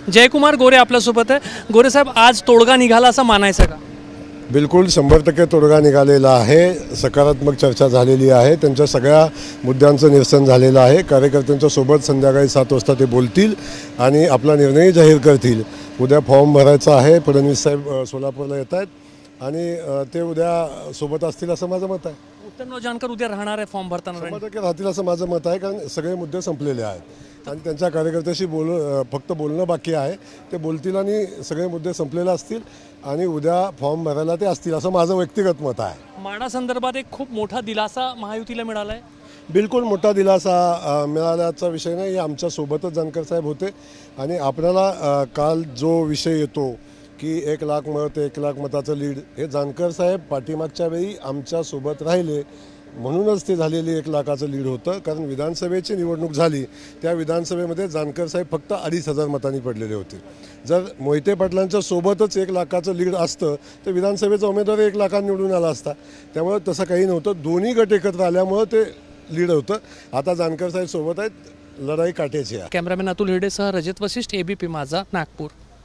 जयकुमार गोरे आपल्यासोबत आहे। गोरे साहेब, आज तोडगा निघाला असं मानायचं का? बिलकुल 100% तोडगा निघालेला आहे। सकारात्मक चर्चा झालेली आहे। त्यांच्या सगळ्या मुद्द्यांचं निरसन झालेलं आहे। कार्यकर्त्यांच्या सोबत संध्याकाळी 7 वाजता ते बोलतील आणि आपला निर्णय जाहीर करतील। उद्या फॉर्म भरायचा आहे। फडणवीस साहेब सोलापूरला येत आहेत आणि ते उद्या सोबत असतील असं माझं मत आहे। उत्तमराव जानकर उद्या राहणार आहे फॉर्म भरताना? 100% राहतील असं माझं मत आहे, कारण सगळे मुद्दे संपलेले आहेत आणि त्यांच्या कार्यकर्त्याशी फक्त बोलणं बाकी आहे। ते बोलतील आणि सगळे मुद्दे संपलेले असतील आणि उद्या फॉर्म भरायला ते असतील असं माझं व्यक्तिगत मत आहे। माडा संदर्भात एक खूप मोठा दिलासा महायुतीला मिळाला आहे। बिलकुल मोठा दिलासा मिळाल्याचा विषय नाही। हे आमच्यासोबतच जानकर साहेब होते आणि आपल्याला काल जो विषय येतो की 1 लाख मत 1 लाख मताचं लीड, हे जानकर साहेब पाठीमागच्या वेळी आमच्यासोबत राहिले म्हणूनच ते झालेली 1 लाखाचं लीड होतं। कारण विधानसभेची निवडणूक झाली त्या विधानसभेमध्ये जानकर साहेब फक्त 2,500 मतांनी पडलेले होते। जर मोहिते पाटलांच्या सोबतच 1 लाखाचं लीड असतं तर विधानसभेचा उमेदवार 1 लाखांनी निवडून आला असता। त्यामुळे तसं काही नव्हतं। दोन्ही गट एकत्र आल्यामुळं ते लीड होतं। आता जानकर साहेब सोबत आहेत, लढाई काट्याची आहे। कॅमेरामॅन अतुल हिरडेसह रजत वशिष्ठ, ABP माझा, नागपूर।